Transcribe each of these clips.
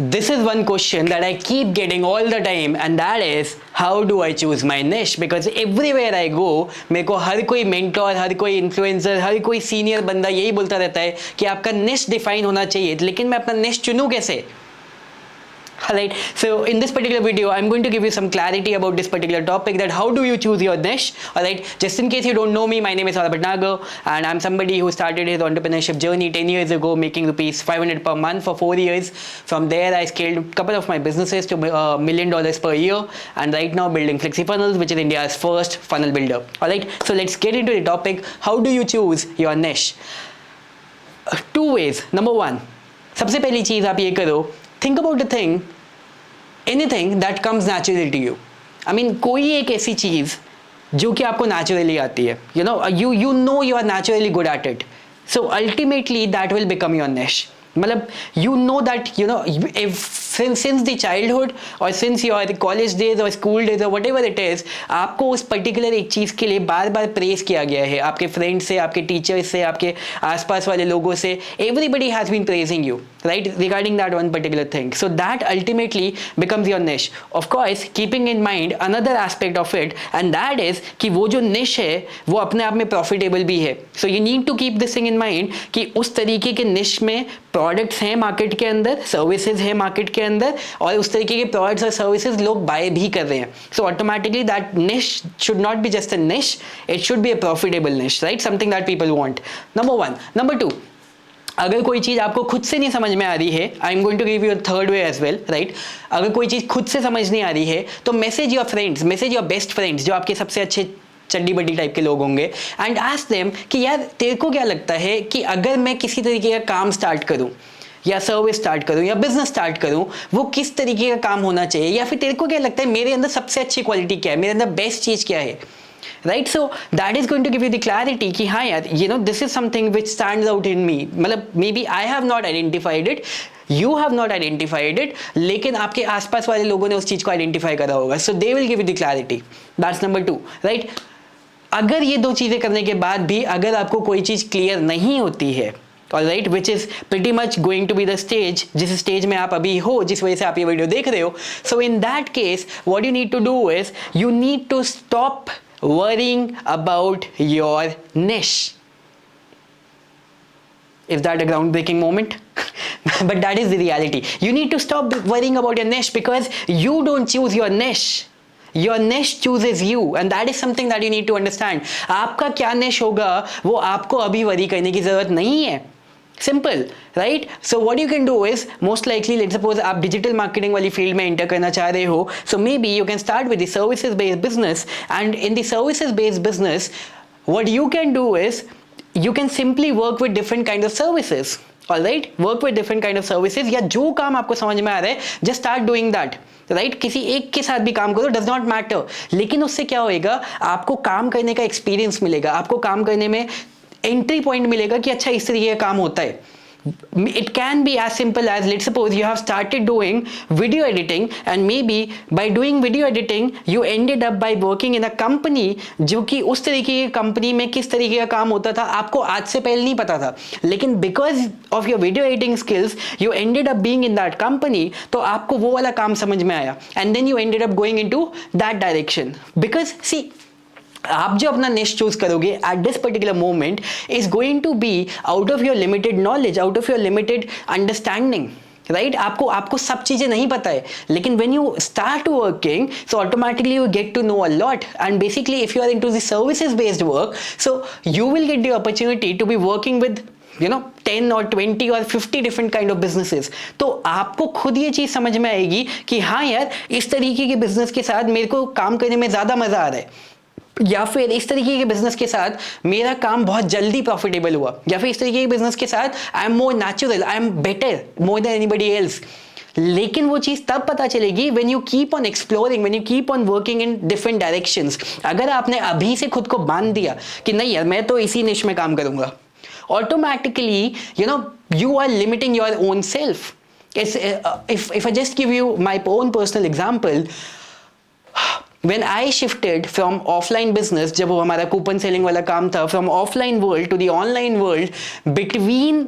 This is one question that I keep getting all the time, and that is how do I choose my niche? Because everywhere I go, मेरे को हर कोई mentor, हर कोई influencer, हर कोई senior बंदा यही बोलता रहता है कि आपका niche define होना चाहिए, लेकिन मैं अपना niche चुनूं कैसे? Alright, so in this particular video, I'm going to give you some clarity about this particular topic, that how do you choose your niche. Alright, just in case you don't know me, my name is Saurabh Bhatnagar, and I'm somebody who started his entrepreneurship journey 10 years ago, making rupees 500 per month for 4 years. From there, I scaled a couple of my businesses to $1 million per year, and right now building FlexiFunnels, which is India's first funnel builder. Alright, so let's get into the topic. How do you choose your niche? Two ways. Number one, सबसे पहली चीज आप ये करो, think about the thing, anything that comes naturally to you. I mean, कोई एक ऐसी चीज जो कि आपको naturally आती है, you know you are naturally good at it. So ultimately that will become your niche. मतलब you know that if since the childhood or since your college days or school days or whatever it is, आपको उस particular एक चीज़ के लिए बार बार praise किया गया है, आपके friends से, आपके teachers से, आपके आसपास वाले लोगों से, everybody has been praising you, right, regarding that one particular thing. So that ultimately becomes your niche. Of course, keeping in mind another aspect of it, and that is कि वो जो niche है वो अपने आप में profitable भी है. So you need to keep this thing in mind कि उस तरीके के niche में प्रोडक्ट्स हैं मार्केट के अंदर, सर्विसेज हैं मार्केट के अंदर, और उस तरीके के प्रोडक्ट्स और सर्विसेज लोग बाय भी कर रहे हैं. So automatically that niche should not be just a niche, it should be a profitable niche, right, something that people want. Number one. Number two, अगर कोई चीज़ आपको खुद से नहीं समझ में आ रही है, I am going to give you a third way as well, right. अगर कोई चीज़ खुद से समझ नहीं आ रही है तो message your friends, message your best friends, जो आपके सबसे अच्छे चड्डी बड्डी टाइप के लोग होंगे, एंड आस्क देम कि यार तेरे को क्या लगता है कि अगर मैं किसी तरीके का काम स्टार्ट करूं या सर्विस स्टार्ट करूं या बिजनेस स्टार्ट करूं, वो किस तरीके का काम होना चाहिए, या फिर तेरे को क्या लगता है मेरे अंदर सबसे अच्छी क्वालिटी क्या है, मेरे अंदर बेस्ट चीज़ क्या है, right. So that is going to give you the clarity कि हाँ यार, this is something which stands out in me. मतलब maybe I have not identified it, you have not identified it, लेकिन आपके आसपास वाले लोगों ने उस चीज़ को आइडेंटिफाई करा होगा. So they will give you the clarity. That's number two, right. अगर ये दो चीज़ें करने के बाद भी अगर आपको कोई चीज़ क्लियर नहीं होती है, alright, which is pretty much going to be the stage, जिस स्टेज में आप अभी हो, जिस वजह से आप ये वीडियो देख रहे हो, so in that case what you need to do is you need to stop worrying about your niche. Is that a groundbreaking moment? But that is the reality. You need to stop worrying about your niche, because you don't choose your niche. Your niche chooses you, and that is something that you need to understand. आपका क्या niche होगा वो आपको अभी worry करने की जरूरत नहीं है. Simple, right. So what you can do is, most likely let's suppose आप डिजिटल मार्केटिंग वाली फील्ड में एंटर करना चाह रहे हो, so maybe you can start with the services based business, and in the services based business what you can do is you can simply work with different kind of services. Alright, work with different kind of services, या जो काम आपको समझ में आ रहा है just start doing that, right. किसी एक के साथ भी काम करो, does not matter, लेकिन उससे क्या होएगा, आपको काम करने का एक्सपीरियंस मिलेगा, आपको काम करने में एंट्री पॉइंट मिलेगा कि अच्छा इस तरीके का काम होता है. It can be as simple as, let's suppose you have started doing video editing, and maybe by doing video editing you ended up by working in a company जो कि उस तरीके की कंपनी में किस तरीके का काम होता था आपको आज से पहले नहीं पता था, लेकिन because of your video editing skills you ended up being in that company, तो आपको वो वाला काम समझ में आया, and then you ended up going into that direction. Because see, आप जो अपना निश चूज करोगे at this particular moment is going to be out of your limited knowledge, out of your limited understanding, right. आपको सब चीजें नहीं पता है, लेकिन when you start working so automatically you get to know a lot, and basically if you are into the services based work, so you will get the opportunity to be working with 10 or 20 or 50 different kind of businesses. तो आपको खुद ये चीज समझ में आएगी कि हाँ यार, इस तरीके के बिजनेस के साथ मेरे को काम करने में ज्यादा मजा आ रहा है, या फिर इस तरीके के बिजनेस के साथ मेरा काम बहुत जल्दी प्रॉफिटेबल हुआ, या फिर इस तरीके के बिजनेस के साथ I am more natural, I am better more than anybody else. लेकिन वो चीज तब पता चलेगी when you keep on exploring, when you keep on working in different directions. अगर आपने अभी से खुद को बांध दिया कि नहीं यार मैं तो इसी निश में काम करूंगा, automatically you are limiting your own self. If I just give you my own personal example, when I shifted from offline business, जब वो हमारा कूपन सेलिंग वाला काम था, from offline world to the online world, between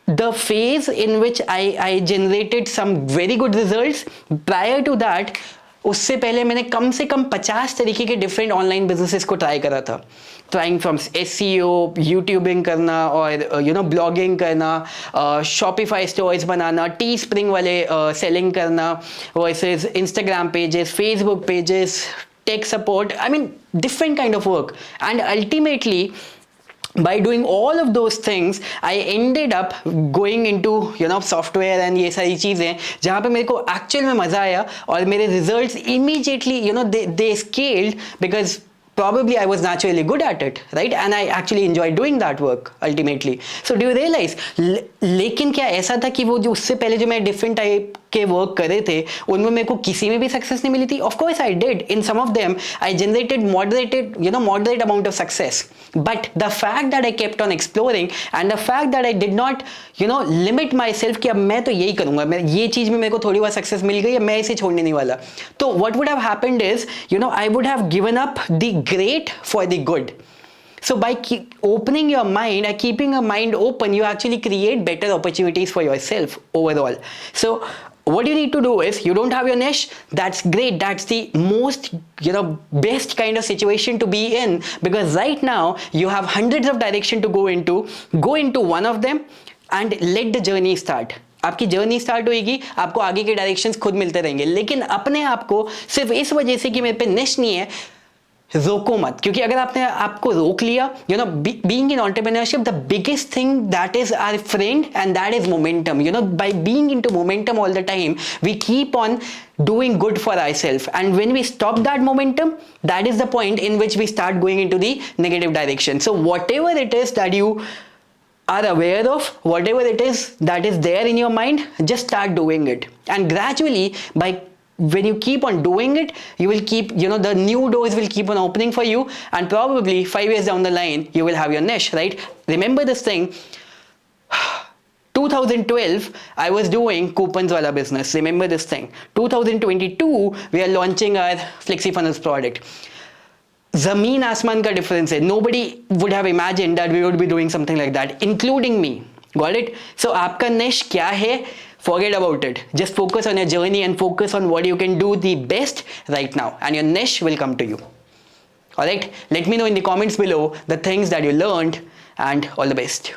the phase in which I generated some very good results, prior to that, उससे पहले मैंने कम से कम 50 तरीके के डिफरेंट ऑनलाइन बिजनेसेस को ट्राई करा था. ट्राइंग फ्रॉम SEO, यूट्यूबिंग करना, और ब्लॉगिंग करना, शॉपिफाई स्टोर्स बनाना, टी स्प्रिंग वाले सेलिंग करना, versus Instagram pages, Facebook pages, tech support. I mean, different kind of work. And ultimately, by doing all of those things, I ended up going into software and ये सारी चीज़ें जहाँ पे मेरे को actual में मज़ा आया, और मेरे results immediately they scaled because probably I was naturally good at it, right? And I actually enjoyed doing that work ultimately. So do you realize? लेकिन क्या ऐसा था कि वो जो उससे पहले जो मैं different type के वर्क करे थे उनमें मेरे को किसी में भी सक्सेस नहीं मिली थी? Of course I did. In some of them I generated moderate amount of success. But the fact that I kept on exploring and the fact that I did not limit myself कि अब मैं तो यही करूँगा, मैं ये चीज़ में मेरे को थोड़ी बहुत सक्सेस मिल गई है, मैं इसे छोड़ने नहीं वाला. तो what would have happened is I would have given up the great for the good. So by opening your mind and keeping your mind open, you actually create better opportunities for yourself overall. So what you need to do is, you don't have your niche, that's great, that's the most best kind of situation to be in, because right now you have hundreds of directions to go into one of them and let the journey start. आपकी journey start होगी, आपको आगे के directions खुद मिलते रहेंगे. लेकिन अपने आप को सिर्फ इस वजह से कि मेरे पे निश नहीं है रोको मत, क्योंकि अगर आपने आपको रोक लिया, being in entrepreneurship, the biggest thing that is our friend, and that is momentum. By being into momentum all the time, we keep on doing good for ourselves, and when we stop that momentum, that is the point in which we start going into the negative direction. So whatever it is that you are aware of, whatever it is that is there in your mind, just start doing it, and gradually, when you keep on doing it, you will keep, the new doors will keep on opening for you, and probably 5 years down the line, you will have your niche, right? Remember this thing, 2012, I was doing coupons wala business. Remember this thing. 2022, we are launching our FlexiFunnels product. Zameen Asman ka difference hai. Nobody would have imagined that we would be doing something like that, including me. Got it? So, aapka niche kya hai? Forget about it. Just focus on your journey and focus on what you can do the best right now, and your niche will come to you. Alright? Let me know in the comments below the things that you learned, and all the best.